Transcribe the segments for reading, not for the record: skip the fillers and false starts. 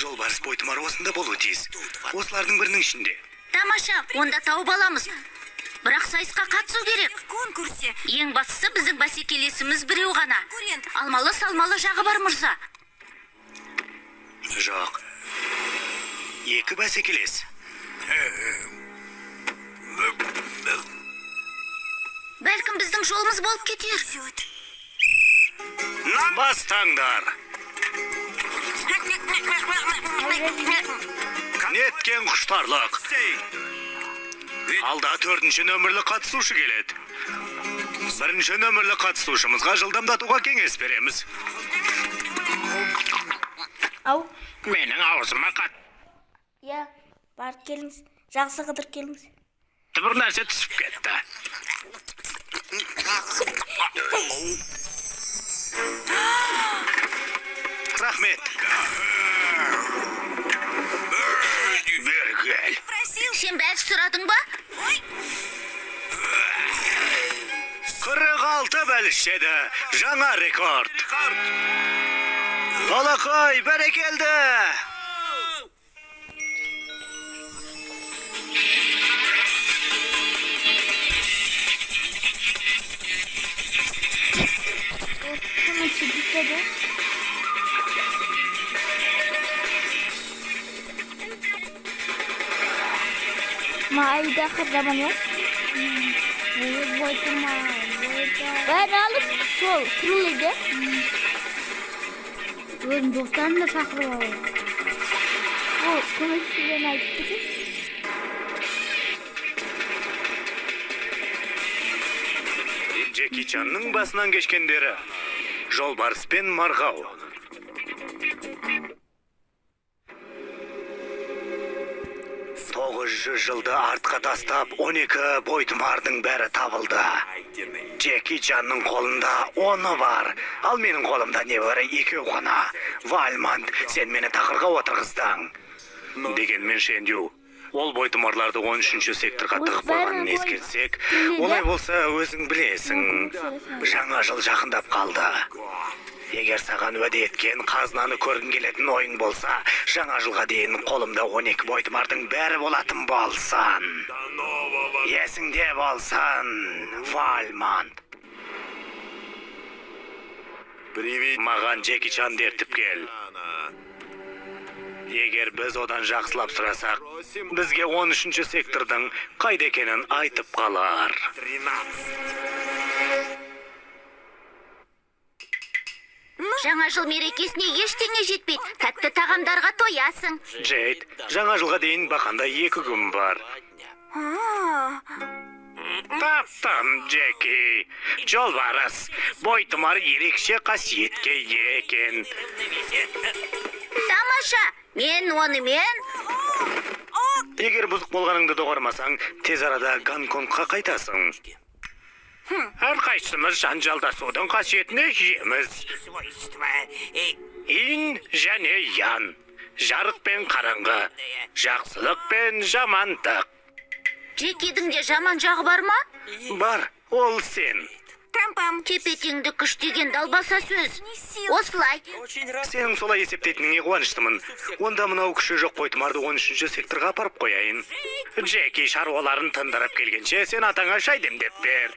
жолбарыс бойтұмар осында болуы тиіс. Осылардың бірінің ішінде. Тамаша, онда тауып аламыз. Бірақ сайысқа қатысу керек. Конкурсе. Ең бастысы біздің бәсекелесіміз біреу ғана. Алмалы-салмалы жағы бар мырза. Жоқ. Екі бәсекелес. Бәлкім біздің жолымыз болып кетер. Бастаңдар. Неткен құштарлық. Алда 4-ші нөмірлі қатысушы келеді. 1-ші нөмірлі қатысушымызға жылдамдатуға кеңес береміз. Ау. Менің аузыма қат. Я, барып келіңіз. Жақсы қыдыр келіңіз. Бір нәрсе түсіп кетті. Рахмет. Бергел. Сен бәлш сұрадың ба? 46 бәлішеді. Жаңа рекорд. Қалақай, бәрекелді. Ayda zaman yok. Ben alıp sol kırılıydı. Benim dostlarım da saklı var. O konuşulan ayıptı ki. Джеки Чанның басынан кешкендері. Жолбарыс пен марғау. Жылды артқа тастап, 12 бойтұмардың бәрі табылды. Джеки Чанның қолында 10 бар, ал менің қолымда небәрі 2 ғана. Вальмонт, сен мені тақырға отырғыздаң. Дегенмен Шендю, ол бойтұмарларды 13-ші секторға тығып қойғанын ескертсек, олай болса өзің білесің, жаңа жыл жақындап қалды. Егер саған уәде еткен қазынаны көргің келетін ойын болса, жаңа жылға дейін қолымда 12 бойтұмардың бәрі болатын болсан. Есіңде болсан, Вальмонт. Маған Джеки Чан дертіп кел. Егер біз одан жақсылап сұрасақ, бізге 13-ші сектордың қайда екенін айтып қалар. Жаңа жыл мерекесіне ештеңе жетпейді. Тәтті тағамдарға тоясың. Джейд, жаңа жылға дейін бақанда 2 күн бар. Таптым, Джеки. Жолбарыс, бойтұмар ерекше қасиетке екен. Тамаша, мен онымен... Егер бұзық болғаныңды доғармасаң, тез арада Гонконгқа қайтасың. Әрқайсымыз жанжалдасудың қасиетіне жеміз. Ин және ян. Жарық пен қараңғы. Жақсылық пен жамандық. Джекидің де жаман жағы бар ма? Бар, ол сен. Тепе-теңді күш деген далбаса сөз. Осылай. Сенің солай есептейтініңе қуаныштымын. Онда мынау күші жоқ бойтұмарды 13-ші секторға апарып қояйын. Джеки шаруаларын тындырып келгенше сен атаңа шай демдеп бер.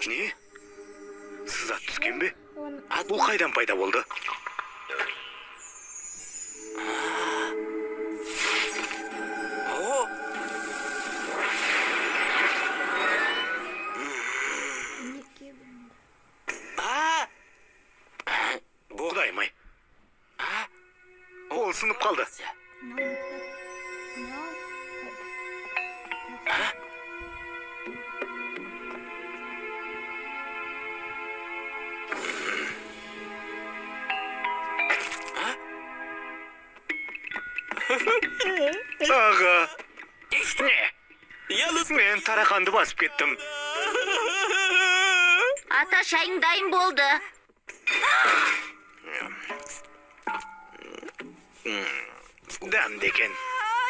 Не? Сызат түскен бе? Бұл қайдан пайда болды? Құдайым-ай. Ол сынып қалды. Аға. Не? Мен тарақанды басып кеттім. Ата, шайың дайын болды. Дәмді екен.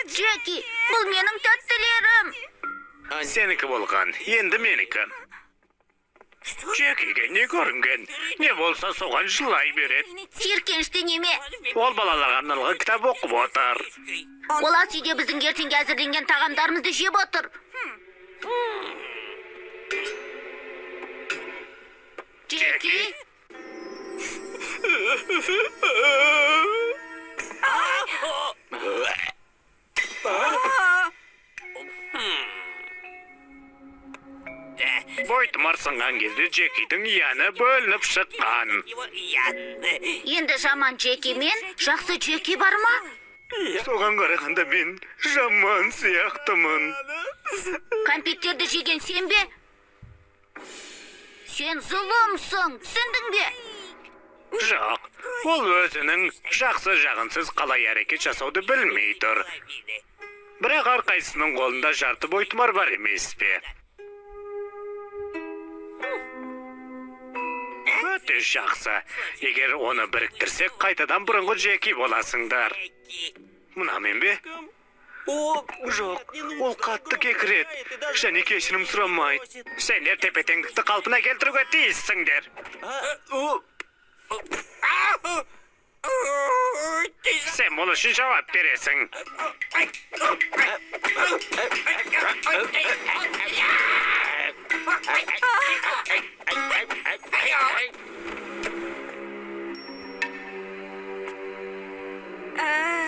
Джеки, бұл менің тәттілерім. Сенікі болған, енді менікі. Джекиге не көрінген? Не болса соған жылай береді. Сиркенішті неме? Ол балаларға арналған кітап оқып отыр. Ол ас үйде біздің ертеңге әзірленген тағамдарымызды жеп отыр. Джеки? Бойтмар сынған кезде Джекидің яны бөлініп шыққан. Енді жаман Джеки мен жақсы Джеки бар ма? Соған қарағанда мен жаман сияқтымын. Кәмпиттерді жеген сен бе? Сен зұлымсың, түсіндің бе? Жоқ, ол өзінің жақсы жағынсыз қалай әрекет жасауды білмей тұр. Бірақ әрқайсының қолында жарты бойтмар бар емес пе? Өте жақсы. Егер оны біріктірсек, қайтадан бұрынғы Джеки боласыңдар. Мұнамен бе? Жоқ, ол қатты кекіреді. Және кешірім сұрамайды. Сендер тепе-теңдікті қалпына келтіруге тиіссіңдер. Сен бұл үшін жауап бересің.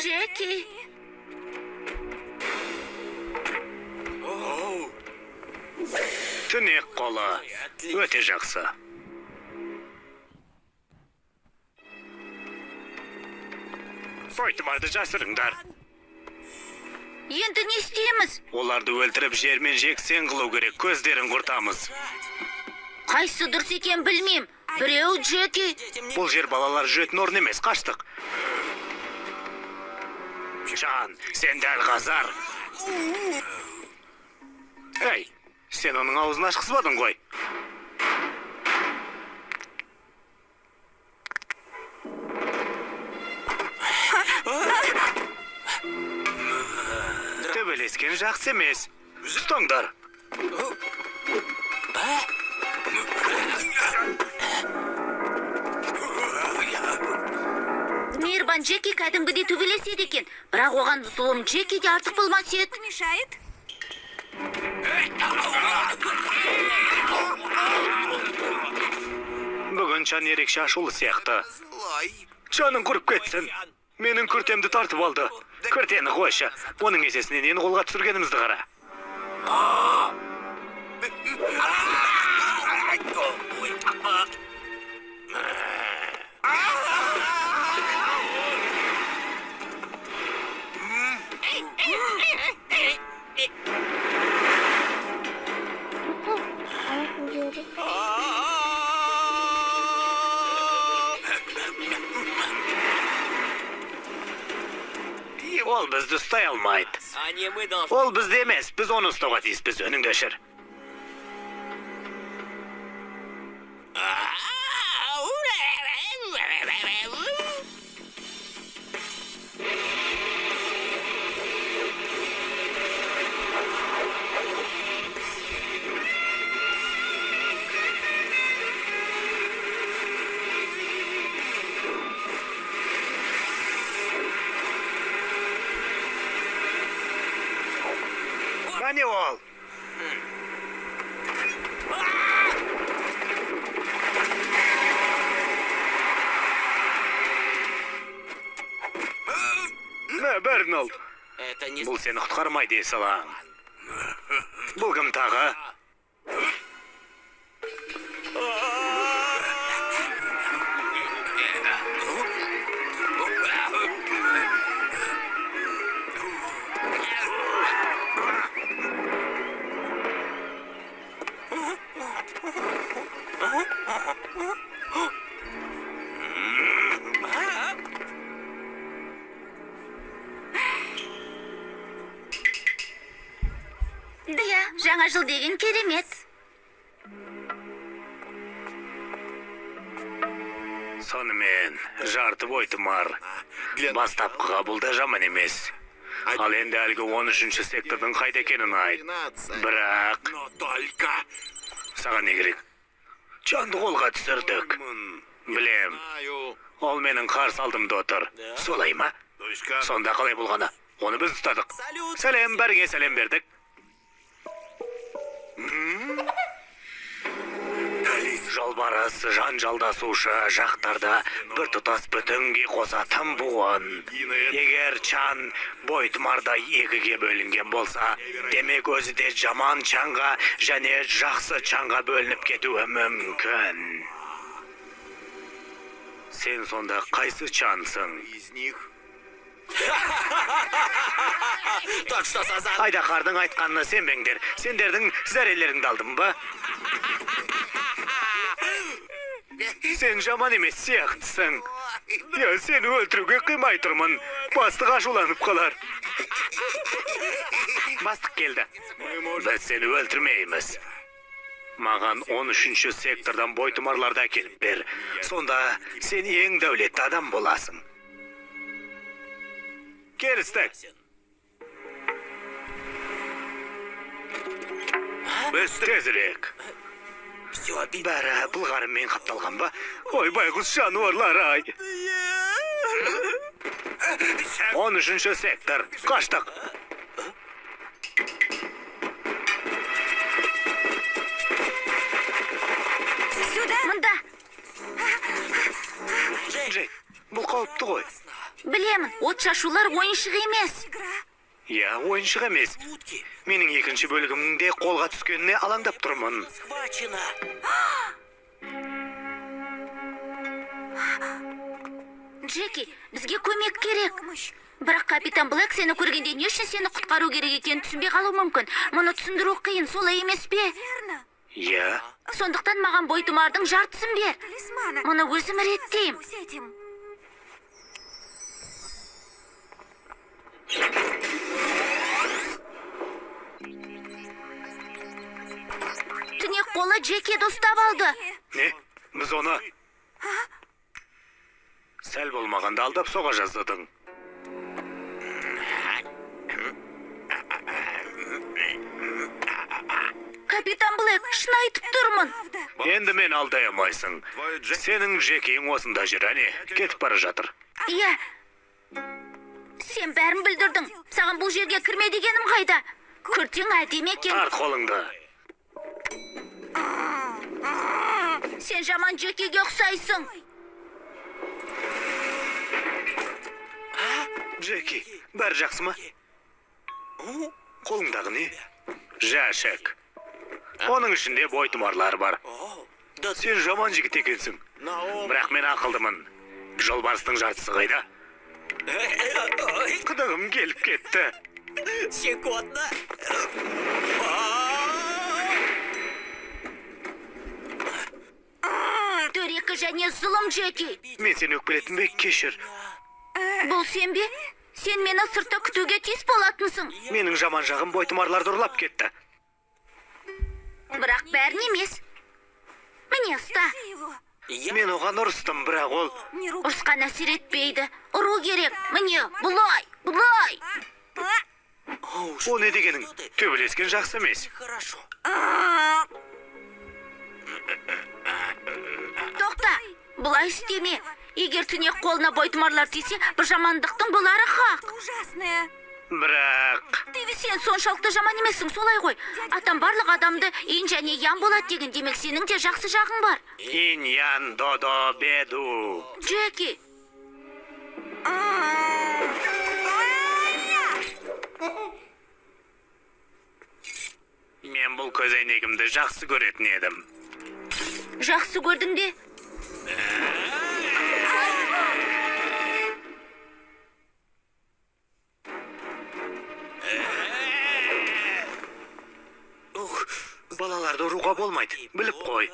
Джеки. Түнек қолы. Өте жақсы. Бойтмарды жасырыңдар. Енді не істейміз? Оларды өлтіріп жермен жексен қылу керек, көздерін құртамыз. Қайсы дұрыс екен білмейм. Біреу Джеки. Бұл жер балалар жүретін орын емес, қаштық. Жан, сен дәл қазар. Әй, сен оның аузын ашқызбадың ғой. Төбелескен жақсы емес. Ұстаңдар. Мейірбан Джеки кәдімгідей төбелеседі екен. Бірақ оған зұлым Джеки де артық болмас еді. Бүгін Жан ерекше ашулы сияқты. Жаның құрып кетсін. Менің күртемді тартып алды. Күртені қойшы. Оның есесінен нені қолға түсіргенімізді қара. Ол бізді ұстай алмайды. Ол бізде емес, біз оны ұстауға тиіспіз, өніңді өшір. Қане ол? Бернал, бұл сені құтқармайды есалаң. Бұл кім тағы? Жаңа жыл деген керемет. Сонымен, жарты бойтымар. Бастапқыға бұл да жаман емес. Ал енді әлгі 13-ші сектордың қайда екенін айт. Бірақ... Саған не керек? жанды қолға түсірдік. Білем, ол менің қарсы алдымда отыр. Солай ма? Сонда қалай болғаны? Оны біз ұстадық. Сәлем, бәріңе сәлем бердік. Жолбарыс жанжалдасушы жақтарда бір тұтас бүтінге қосатын буын. Егер чан бойтұмардай екіге бөлінген болса, демек өзі де жаман чанға және жақсы чанға бөлініп кетуі мүмкін. Сен сонда қайсы чансың? Айдақардың айтқанына сенбеңдер. Сендердің зәрелеріңді алдым ба? Сен жаман емес сияқтысың. Сені өлтіруге қимай тұрмын. Бастық ашуланып қалар. Бастық келді. Біз сені өлтірмейміз. Маған 13-ші сектордан бойтұмарларды әкеліп бер. Сонда сен ең дәулетті адам боласың. Келістік. Біз тезірек. Бәрі бұлғарыммен қапталған ба? Ой, байғұс жануарлар ай. 13-ші сектор. Қаштық. Мұнда. Джек, бұл қауіпті ғой. Білемін, отшашулар ойыншық емес. Я, ойыншық емес. Менің екінші бөлігімде қолға түскеніне алаңдап тұрмын. Джеки, бізге көмек керек. Бірақ капитан Блэк сені көргенде не үшін сені құтқару керек екенін түсінбей қалу мүмкін. Мұны түсіндіру қиын, солай емес пе? Я. Сондықтан маған бойтұмардың жартысын бер. Мұны өзім реттеймін. Түнек қолы Джекиді ұстап алды. Не? Біз оны... Сәл болмағанда алдап соға жаздадың. Капитан Блэк, шын айтып тұрмын. Енді мен алдай алмайсың. Сенің Джекиің осында жүр, әне, кетіп бара жатыр. Иә. Сен бәрін білдірдің. Саған бұл жерге кірме дегенім қайда? Күртең әдемі екен. Тарт қолыңды. Сен жаман Джекиге ұқсайсың. Джеки, бәрі жақсы ма? Қолыңдағы не? Жәшік. Оның ішінде бойтұмарлар бар. Сен жаман жігіт екенсің. Бірақ мен ақылдымын. Жолбарыстың жартысы қайда? Қыдығым келіп кетті. Дөрекі және зұлым Джеки. Мен сені өкпелеттім бе? Кешір. Бұл сен бе? Сен мені сыртта күтуге тиіс болатынсың. Менің жаман жағым бойтұмарларды ұрлап кетті. Бірақ бәрін емес. Міне ұста. Мен оған ұрыстым, бірақ ол... Ұрысқан әсер етпейді. Ұру керек. Міне, бұлай, бұлай. О, не дегенің? Төбелескен жақсы емес. Тоқта, бұлай істеме. Егер түнек қолына бойтұмарлар тисе, бір жамандықтың бұлары хақ. Бірақ... Сен соншалықты жаман емессің, солай ғой. Атам барлық адамды ин және ян болады деген, демек сенің де жақсы жағың бар. Ин, ян, додо, беду. Джеки. Мен бұл көзәйнегімді жақсы көретін едім. Жақсы көрдің бе? Балаларды ұруға болмайды, біліп қой.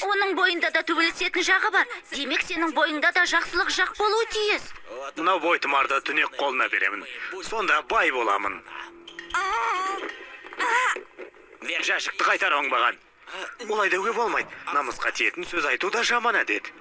Оның бойында да төбелесетін жағы бар. Демек сенің бойында да жақсылық жақ болуы тиіс. Мынау бойтұмарды түнек қолына беремін. Сонда бай боламын. Жәшікті қайтар оңбаған. Олай деуге болмайды. Намысқа тиетін сөз айту да жаман әдет.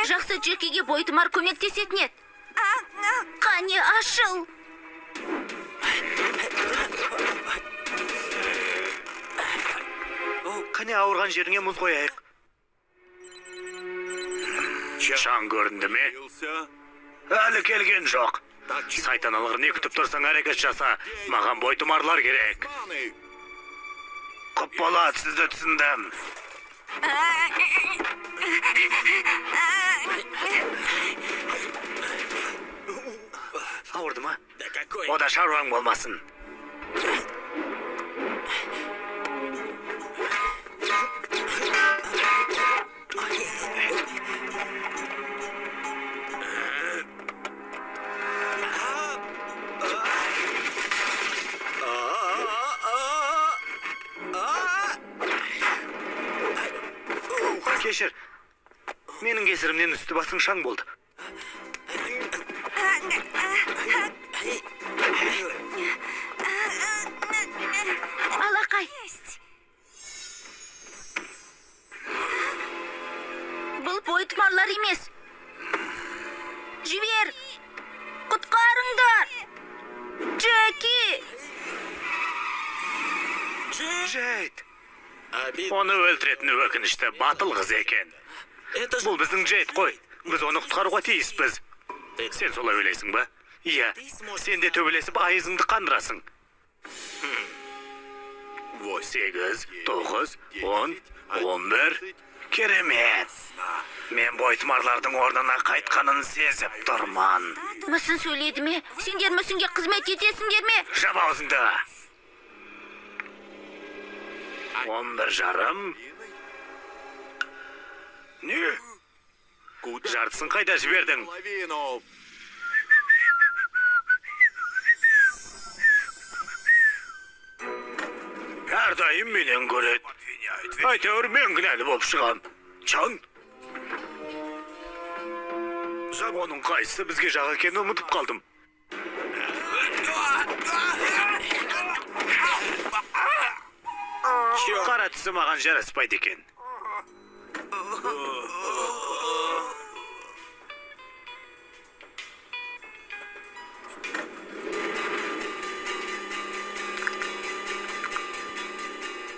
Жақсы, Джекиге бойтұмар көмектесетін еді. Қане, ашыл. Қане ауырған жеріңе мұз қояйық. Шаң көрінді ме? Әлі келген жоқ. Сайтаналығыр не күтіп тұрсаң әрекет жаса. Маған бойтұмарлар керек. Құп болады, сізді түсіндім. Ауырды ма? Ода шаруаң болмасын. Кешір, менің кесірімнен үсті басың шаң болды. Алақай. Бұл бойтұмарлар емес. Жібер. Құтқарыңдар. Джеки. Джейд. Оны өлтіретін өкінішті батыл қыз екен. Бұл біздің Джейд қой. Біз оны құтқаруға тиіспіз. Сен солай ойлайсың ба? Иә, сен де төбелесіп айызыңды қандырасың. 8, 9, 10, 11. Керемет. Мен бойтұмарлардың орнына қайтқанын сезіп тұрман. Мүсін сөйледі ме? Сендер мүсінге қызмет етесіңдер ме? Жап аузыңды. 11:30. Не? Жартысын қайда жібердің? Әрдайым менен көреді. Әйтеуір мен кінәлі болып шығам. Чан? Оның қайсысы бізге жақ екенін ұмытып қалдым. Қара түсі маған жараспайды екен.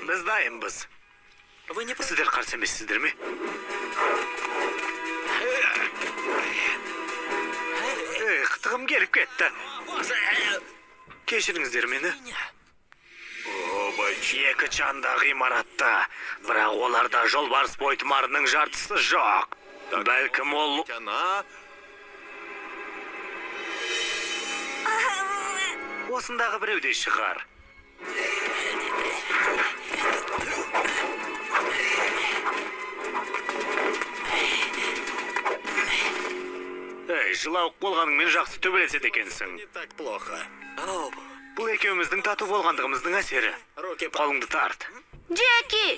Біз дайынбыз. Сіздер қарсы емессіздер ме? Қытығым келіп кетті. Кешіріңіздер мені. Екі чанда ғимаратта, бірақ оларда жолбарыс бойтұмарының жартысы жоқ. Бәлкім ол... Осындағы біреуде шығар. Жылауық болғаныңмен жақсы төбелеседі екенсің. Бұл екеуміздің тату болғандығымыздың әсері. Қолыңды тарт. Джеки!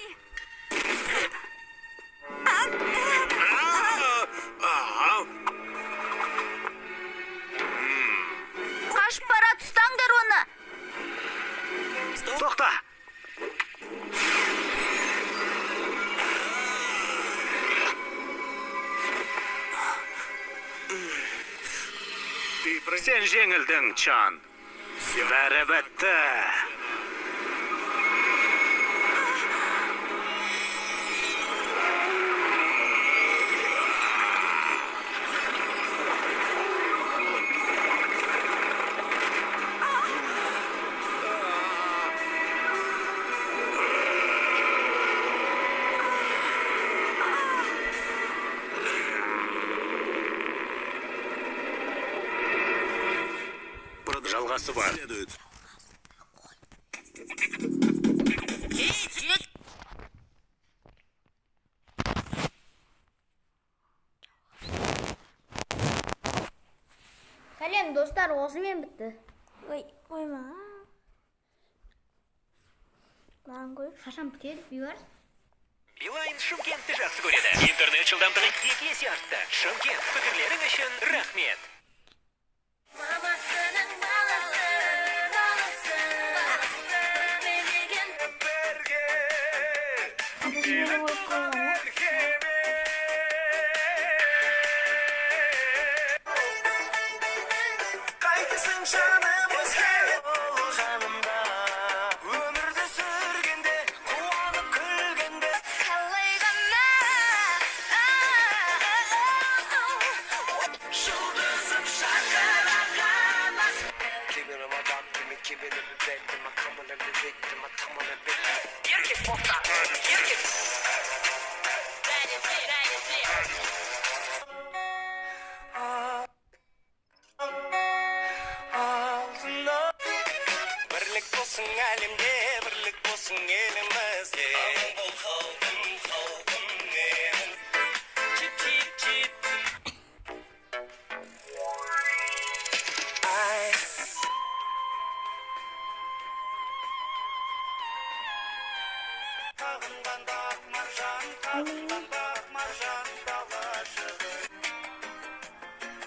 Қашып бара тұстаңдар оны. Тоқта! Сен жеңілдің, Чан. Бәрі бітті. Жалғасы бар. Сәлем достар, осымен бітті. Ой, қойма. Маған қойып, шашам бітеді, бейбарс. Билайн Шымкентті жақсы көреді. Интернет жылдамдығы 2 есе артты. Шымкент, пікірлерің үшін рахмет. Bilsin elimizde Ol halkım benim Çip çip çip Ay Tağından da marjan Tağından da marjan Dalaşır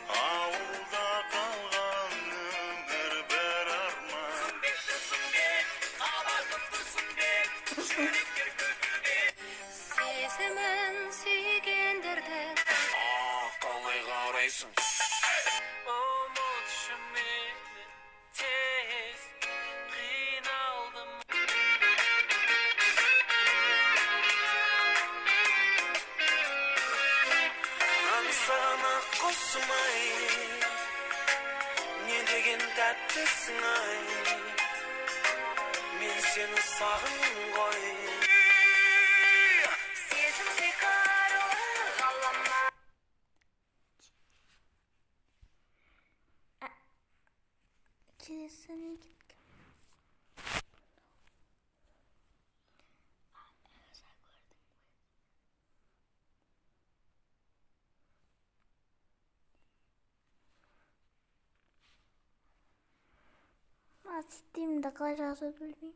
Ağılda kalgan ömür arman Sümbek, ağlardım sümbek Şürükler köküde Сезімін сүйгендерді Қалай қарайсың Ұмытшы мені тез қиналдым Аңсана қосмай Не деген тәттісің ай Мен сені сағын ғой Сезім сиқарлы ғалама Келесіне кеткен. Стримді қалай жазуды білмеймін.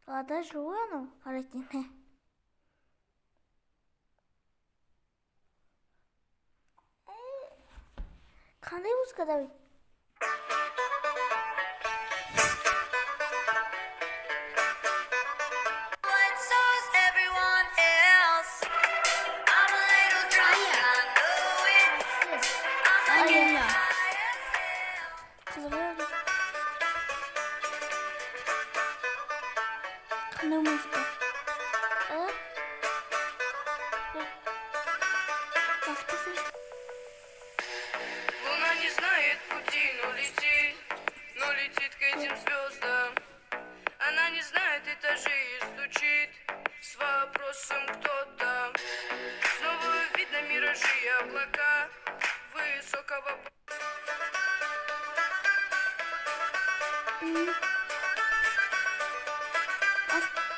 Ладно, живу оно, коротенько. Қандай музыка давай? Қызығы қандай музыка? Басқасы. Луна не знает пути, но летит к этим звездам. Она не знает этажей и стучит с вопросом кто там. Снова видно миражи и облака высокого.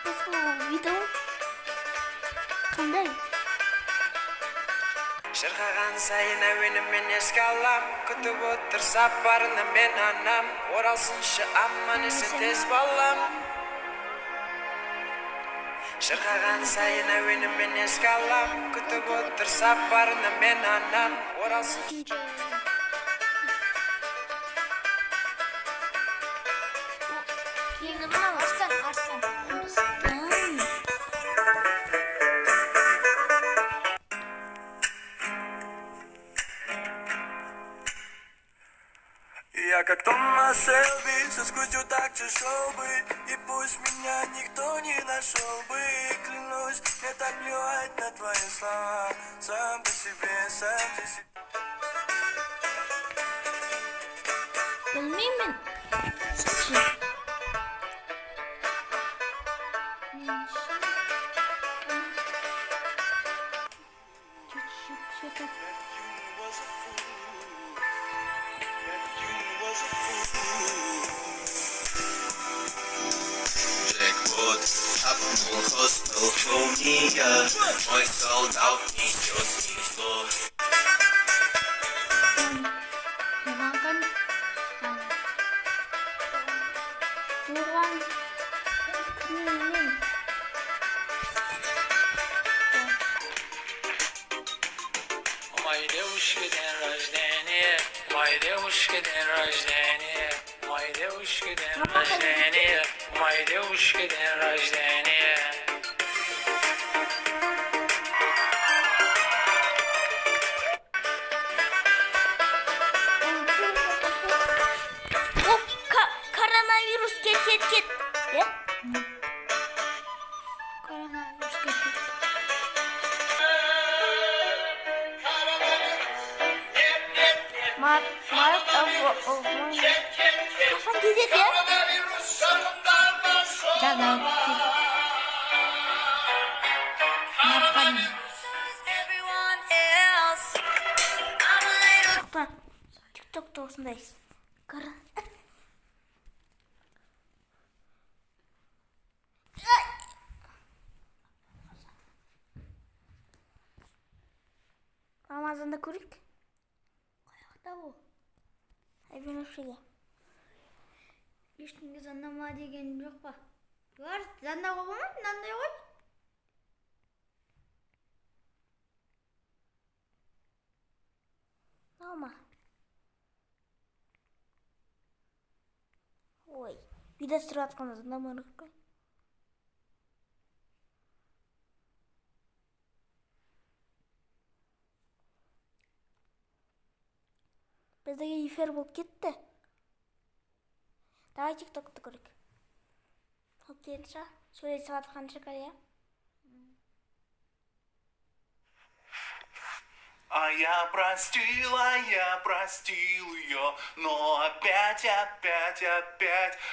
Басқа видео қандай? Шырқаған сайын әуенімен еске алам Күтіп отыр сапарына мен анам Оралсыншы аман есен тез балам Шырқаған сайын әуенімен еске алам Күтіп отыр сапарына мен анам Оралсыншы Енді мынау Арслан. Я как Томас Шелби, соскучу так же шел бы И пусть меня никто не нашел бы Клянусь, мне так плевать на твои слова Сам по себе, сам за себя Білмеймін мен. Джекпот, обманул хостел Фония Мой солдат несет снесло Туған күніңмен. Моей девушки день рождения Моей девушки день рождения Моей девушки день рождения Моей девушки день рождения Коронавирус кет. Коронавирус кет. Март, қашан кетеді, я? Жаңа Everyone else осындай. Қара. Амазонда көрейік. Қаяқта ол? Айбен өшеге. Ешкімге заңнама деген жоқ па? Бар, заңнама болмайды, мынандай ғой. Алма. Ой, видео түсіріп жатқанда заңнама қой. Біздегі эфир болып кетті. Давай тиктокты көрейік. Алып келші. Сөйлесіп жатқан шығар, иә? А я простил ее, но опять,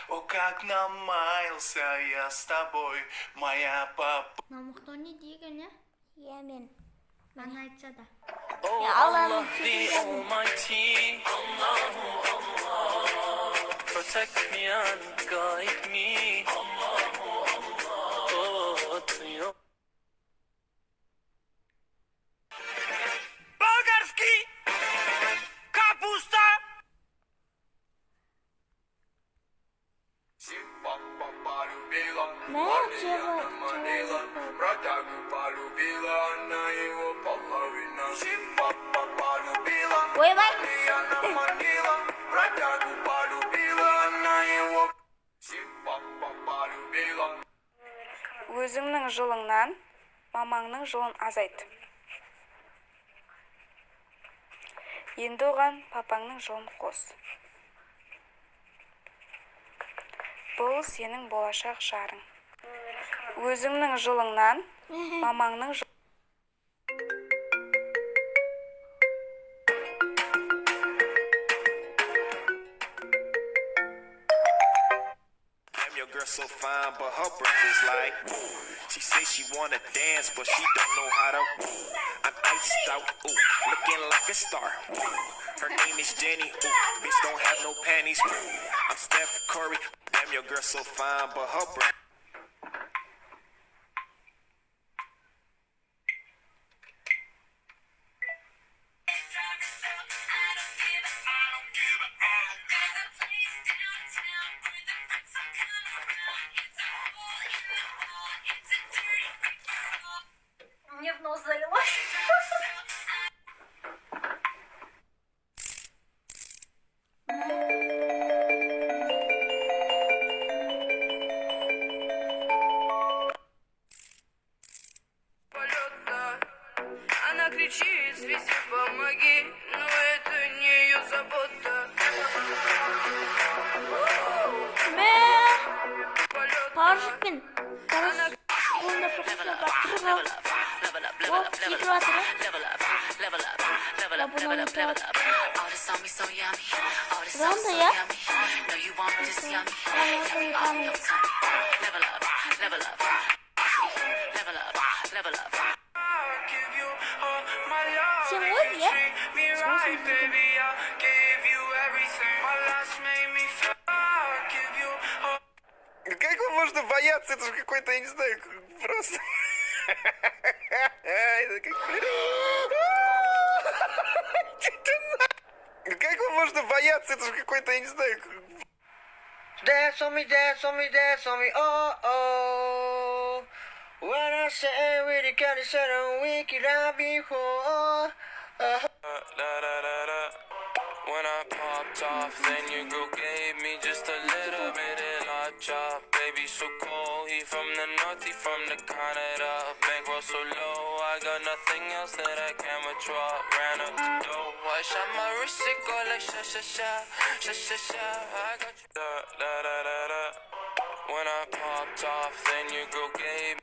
о, как намаялся я с тобой, моя папа. Намықты не деген, иә? Иә, мен айтса да. Oh Allah, the Almighty, protect me and guide me. Oh, to you. Болгарский, капуста. Ойбай! Өзіңнің жылыңнан мамаңның жылын азайт. Енді оған папаңның жылын қос. Бұл сенің болашақ жарың. Өзіңнің жылыңнан мамаңның жылын. Your girl so fine, but her breath is like. She say she wanna dance, but she don't know how to. I'm iced out, ooh, looking like a star. Her name is Jenny, ooh, bitch don't have no panties. I'm Steph Curry, damn your girl so fine, but her breath. Мне в нос залилось. Полета. Она кричит, свисти, помоги, но это не ее забота. Паршықпен қолында профессор бақтырып алып кетіп жатыр. Заңда, иә? Сен ғой, иә? Как его можно бояться? Это же какой-то, я не знаю, просто... Как его можно бояться? Это же какой-то, я не знаю... Dance on me, dance on me, dance on me, oh oh. When I say we the candy said I'm weak, I'll be whole. When I popped off, then your girl gave me just a little bit of la chop. Baby, so cold, he from the north, he from the Canada. Bankroll so low, I got nothing else that I can withdraw. Ran up the dough, I shot my wrist, it go like sha sha sha, sha sha sha. I got you. Da da da da da. When I popped off, then your girl gave me.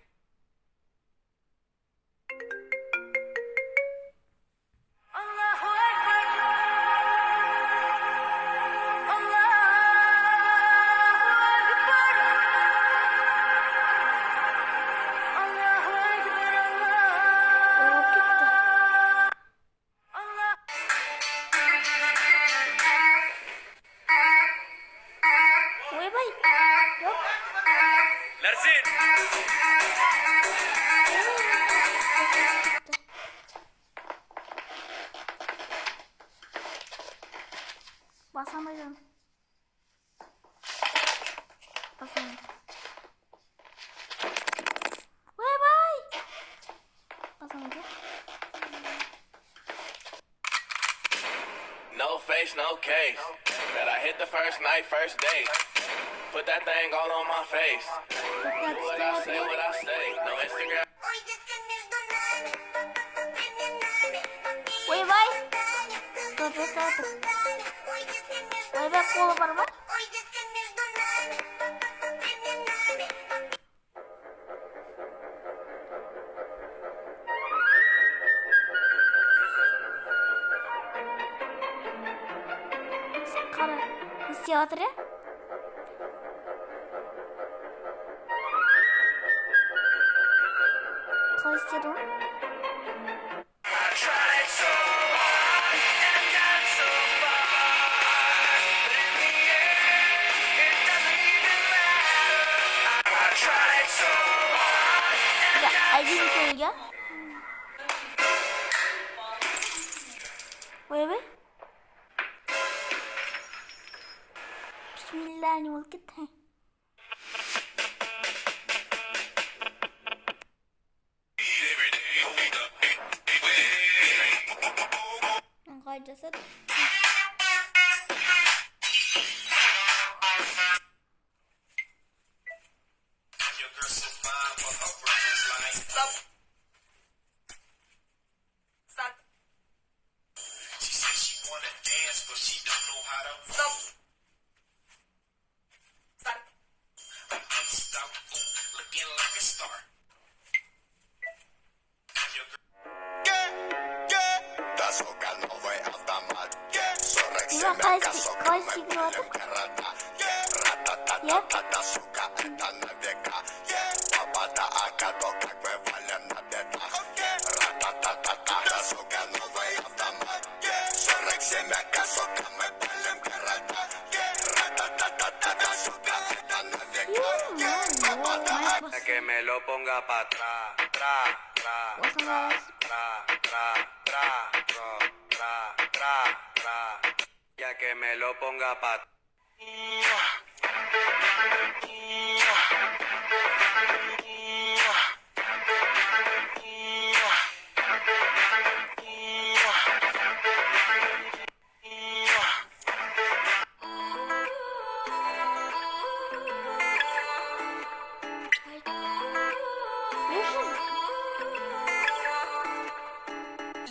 Ойбай. Yok. Ларсен! Basamayacağım. Basamayacağım. Oyбай. Basamayacağım. No face, no case. Bet I hit the first night, first date. Put that thing all on my face. What I say, what I say. No Instagram. Oyбай. Dur. Oyбай kolu var mı? Kara. Ne isteyip ya? Kal istedi o. Ya aydın koyunca. Oybe. Bismillahirrahmanirrahim. Kaydasın. Your girl so fine, but her breath is like. Stop. Stop. She says she wanna dance, but she don't know how to. Stop. Stop. I'm iced out, ooh, looking like a star. Your girl. Да, сука, новый автомат. 47 Ulan косок, kaç мы sigara пилим города. Ра-та-та-та-та, сука, это на века. Папа да Акадо, как мы валим на бедах. Ра-та-та-та-та, сука, новый автомат. 47 косок, мы пилим города. Ра-та-та-та-та, сука, это на века. Папа да Акадо. Que me lo ponga pa' atrás. Tra, tra, tra, tra, tra, tra, tra, tra, tra, tra. Ya que me lo ponga pa'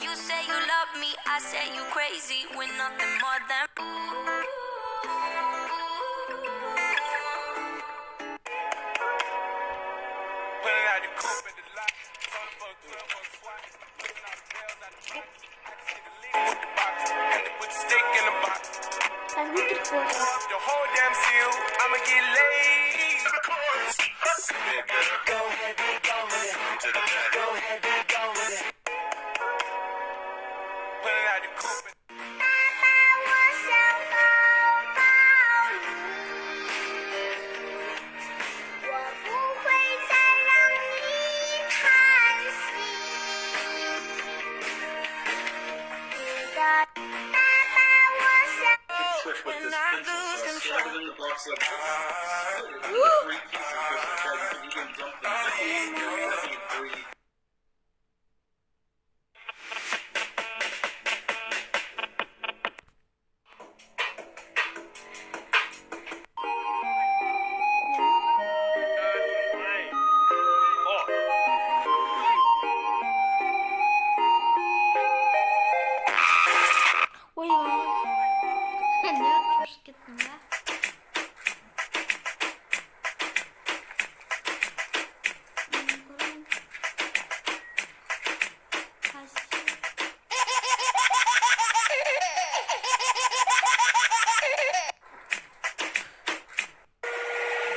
You say you love me, I say you crazy. We're nothing more than. Pulling out the coupe at the lot. Told for a 12 squat. Pulling out the bells out the box. I can see the lid with the box. Had to put the stick in the box. Kaç bir Türk borcu. The whole damn seal, I'ma get laid. Go ahead, be gone with it. To the back. Go ahead, be gone with it. Pulling out the coupe. When I lose control. Oyбай. Ne yapmış gittin ya?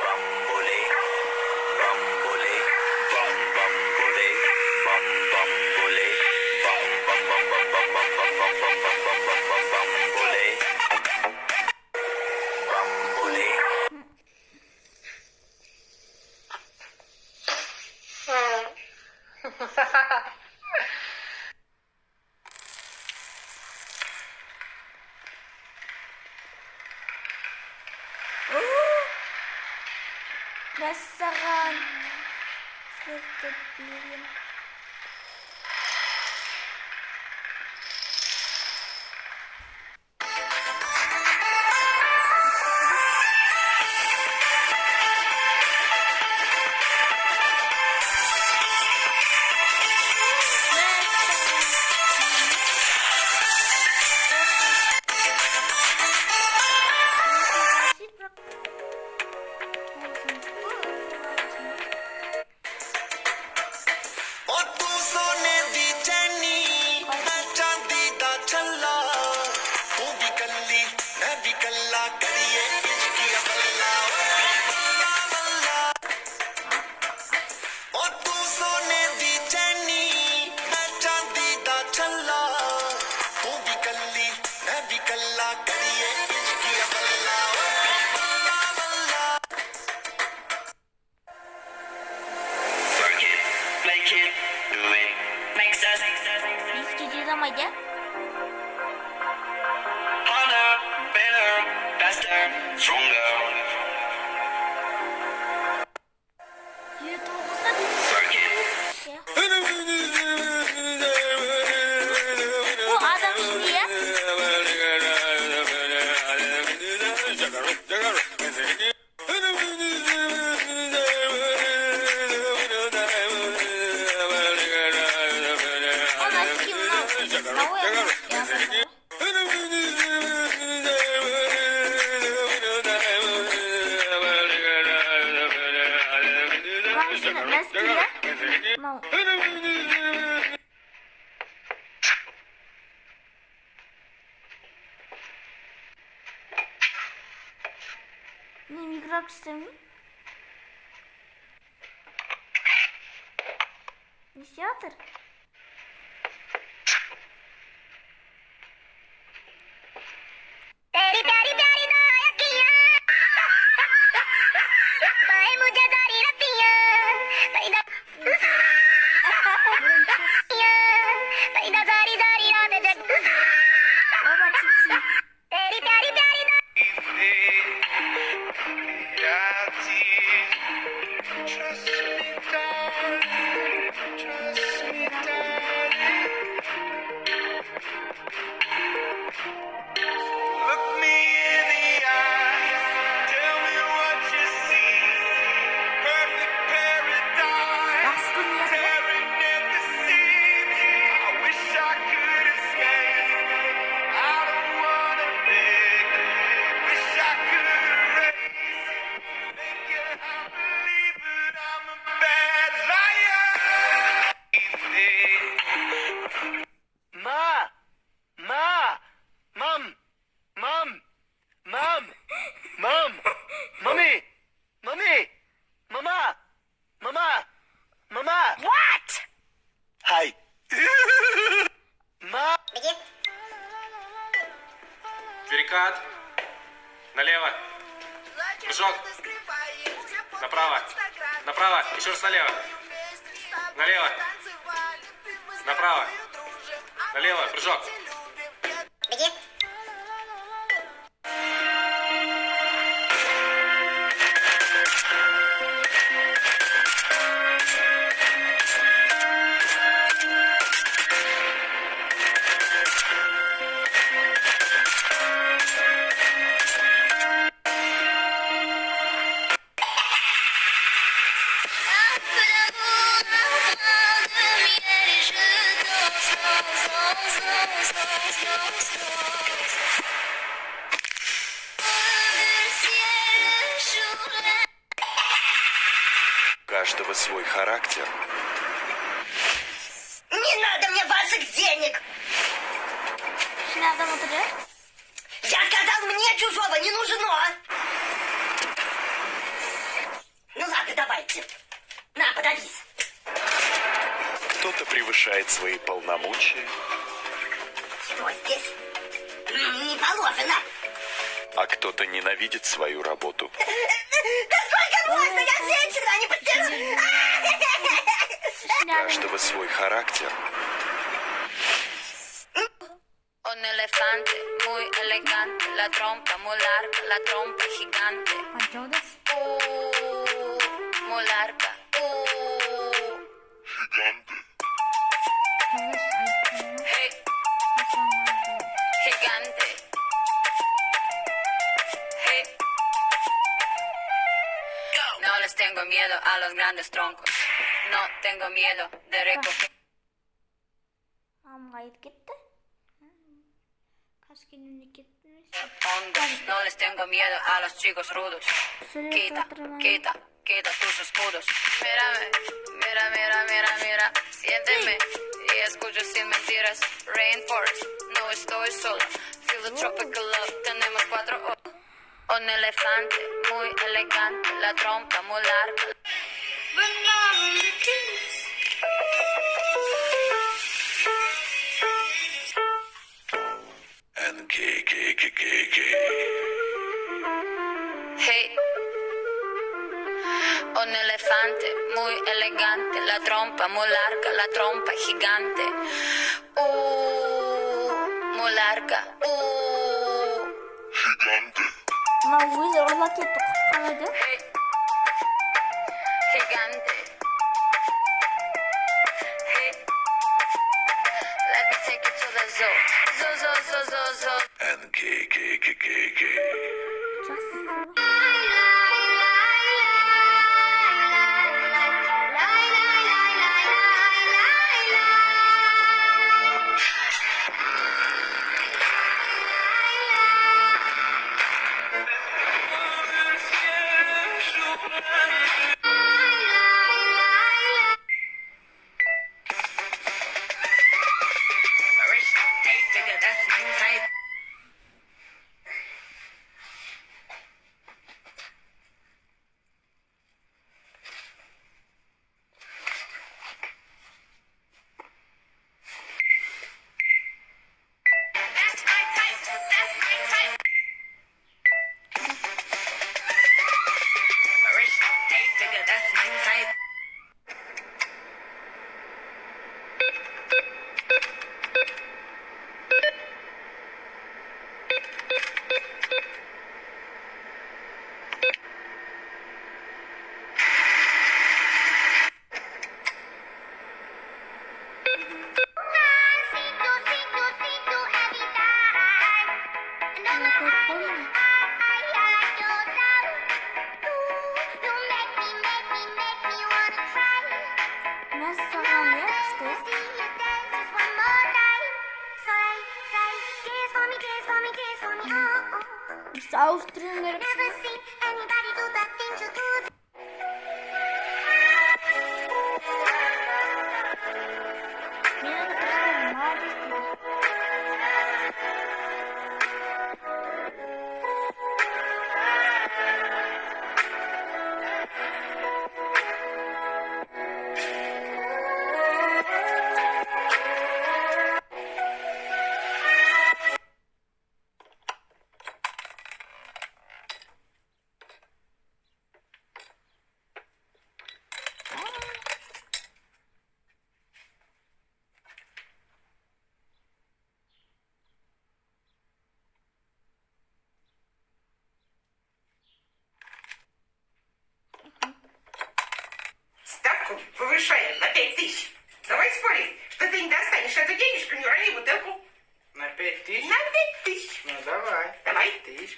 Bambole, bambole, bam bambole, bam bambole, bam bam bam bam bam bam bam bam bam bam bam bam bambole. Мәссаған. Шлектеп берем. ओ तू सोने दी चैनी मैं चांदी दा छल्ला तू भी कल्ली मैं भी कल्ला करिए इश्की बल्ला बल्ला बल्ला ओ तू सोने दी चैनी मैं चांदी दा छल्ला तू भी कल्ली मैं भी कल्ला करिए इश्की बल्ला बल्ला बल्ला Work it, make it, do it, makes us Риски деламайды. harder, better, faster, stronger. Ютубға Work it, О, адам ішінде, я? О, носки мынау. Мынау я. Başına носки, я? Мынау. Не, микрофон істемеймін. Не істеп жатыр? Оба чуть-чуть. Look me in the eye, tell me what you see. Perfect paradise, Басқы не? tearing at the seams. I wish I could escape. I don't wanna think. Wish I could erase. Make you believe that I'm a bad liar. Ma, mom, mommy, mama. What? Hi. Ma. Перекат. Налево. Прыжок. Направо. Направо. Еще раз налево. Налево. Направо. Налево. Прыжок. У каждого свой характер. Не надо мне ваших денег! Şimdi adam oturuyor. Я сказал, мне чужого не нужно! Ну ладно, давайте. На, подавись. Кто-то превышает свои полномочия, Что здесь? Не положено. а кто-то ненавидит свою работу. Да сколько можно? Я женщина, а не постираю. У каждого свой характер. Un elefante muy elegante, la trompa muy larga, la trompa gigante. Панчоудас. larga. Hey, gigante. Hey. No les tengo miedo a los grandes troncos. No tengo miedo de recoger. Kayıt gitti. Kaç günlük gitmiş. Hondos. No les tengo miedo a los chicos rudos. Quita, quita, quita tus escudos. Mírame, mira, mira, mira, mira. Siénteme y escucho sin mentiras. Rainforest, no estoy sola. Feel the tropical love, tenemos 4 horas. Un elefante muy elegante, la trompa muy larga. Hey, un elefante muy elegante, la trompa muy larga, la trompa gigante. Muy larga. Ama uyuz orada gitti kutladı. Hey, gigante. Hey, let me take you to the zoo. Zoo, zoo, zoo, zoo, zoo. İşte Avusturya'nın Ставку повышаем на 5000. Давай спорить, что ты не достанешь эту денежку, не урони бутылку. На 5000? На 5000. Ну давай. Давай. 5000.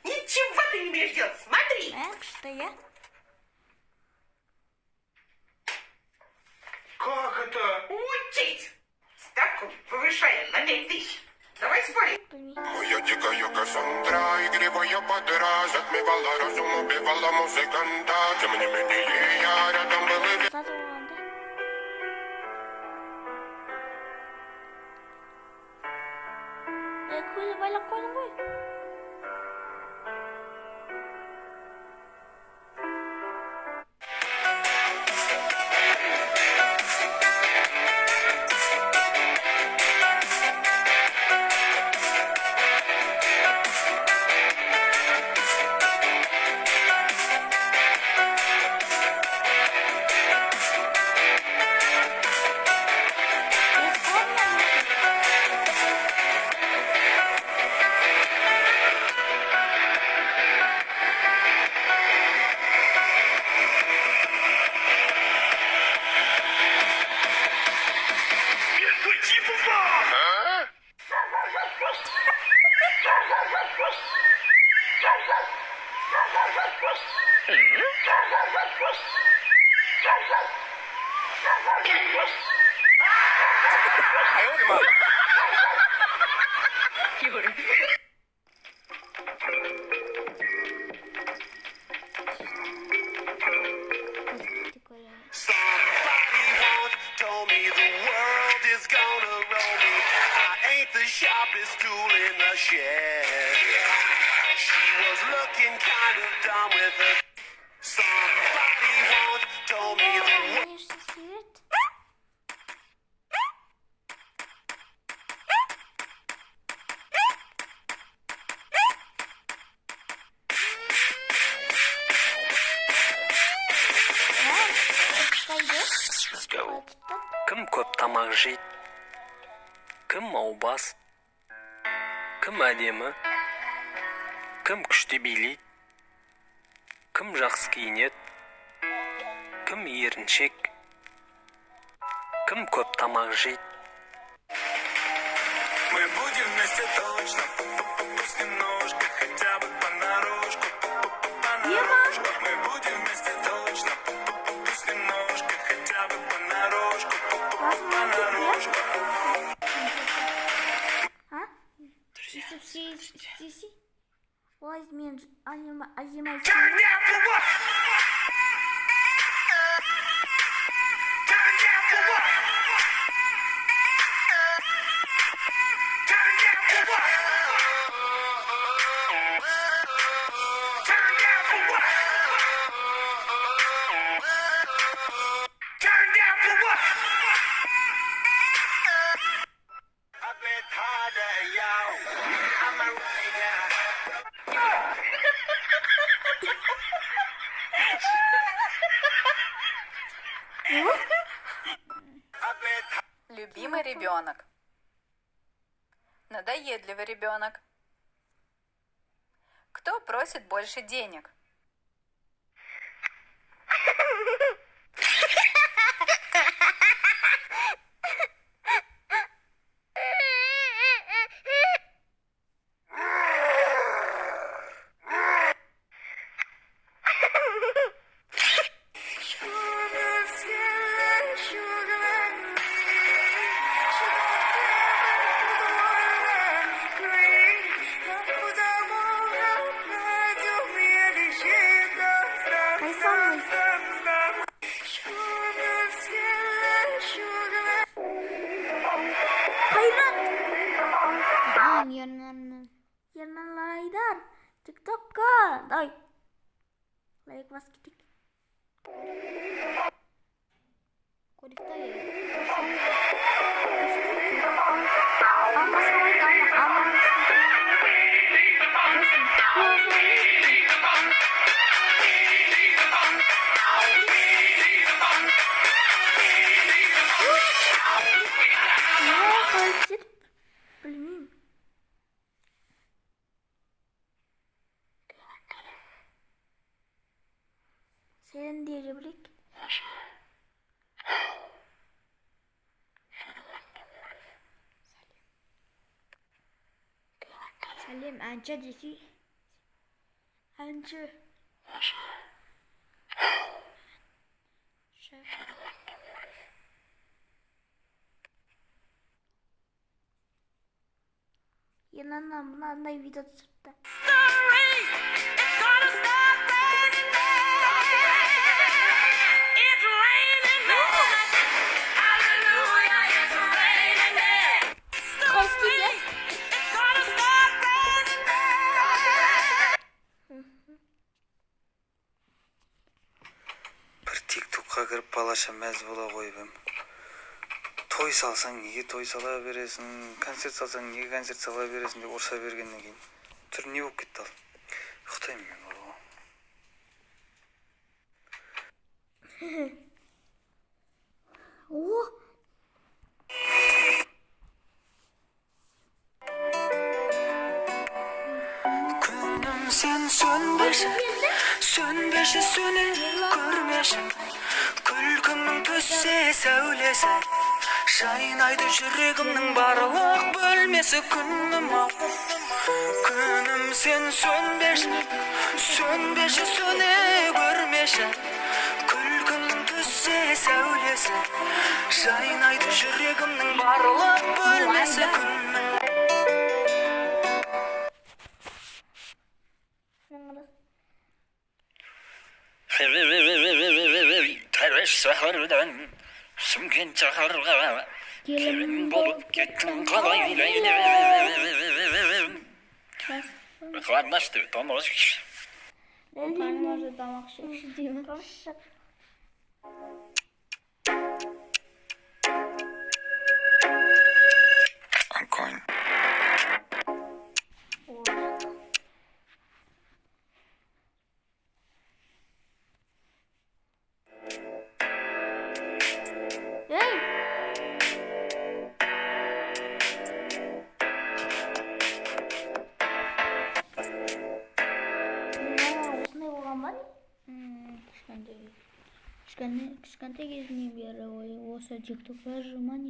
Ничего ты не умеешь делать. Смотри. Что я? Как это? Учись. Ставку повышаем на 5000. Давай спорить. Моя дикая Кассандра, игривая подра, затмевала разум, убивала музыканта. Тем не менее, я рядом был и Zaten olanda. Kuyruğu böyle koydum koy. Somebody once told me the world is gonna roll me. I ain't the sharpest tool in the shed. She was looking kind of dumb with her. Somebody once told me the world. Конечно, свет. Кім көп тамақ жейді? Кім маубас? Кім әдемі? Кім күшті билейді? Кім жақсы киінеді? Кім еріншек? Кім көп тамақ жейді? Мы будем вместе точно. Пусть немножко, хотя бы понарошку. Понарошку. Мы будем вместе точно. Пусть немножко, хотя бы понарошку. Понарошку. А? Если все здесь, возьмем анимацию. Любимый ребенок. Надоедливый ребенок. Кто просит больше денег? Yarınlar TikTok'a. Day. Like bas gittik. Kodikta ya. Ama savaş ama. Bilmiyorum. Senin diye replik. Salim anca dedi. Anca. Yanından bundan da video tuttu. Bir TikTok'a girip balaşa mez bola koyup toy salsan niye toy sala veresin, konser salsan niye konser sala veresin diye ursa bергenden keyin tür ne болып ketти ал. Uxtayman men bolaga. Oh. Күнім сен сөнбеші, сөнбеші сөне көрмеші. Күлкіңнің түссе сәулесі, жайнайды жүрегімнің барлық бөлмесі. Күнім ау, Күнім сен сөнбеші, сөнбеші, сөне көрмеші. Күлкінің түссе сәулесі, жайнайды жүрегімнің барлық бөлмесі. Тәреш сахардан Шымкент шаһарға келін болып кеттің қалай Қарнашты, тамақ ішші. Karnım acı damak şekli değil mi? Ankoyn. Кішкентай кезінен бері осы тиктокқа жаман.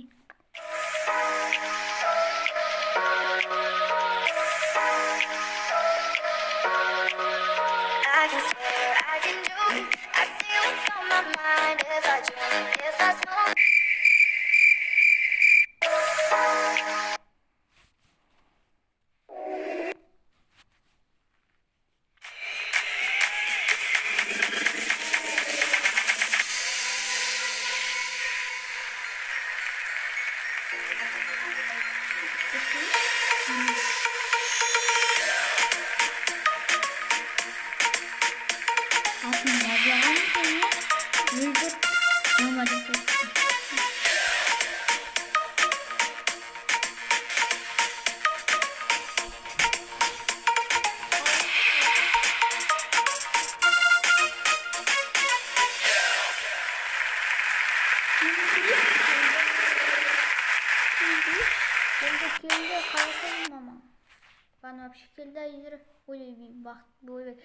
Келді қаласың мама. Бана вообще келді айдыр. Ой, бақыт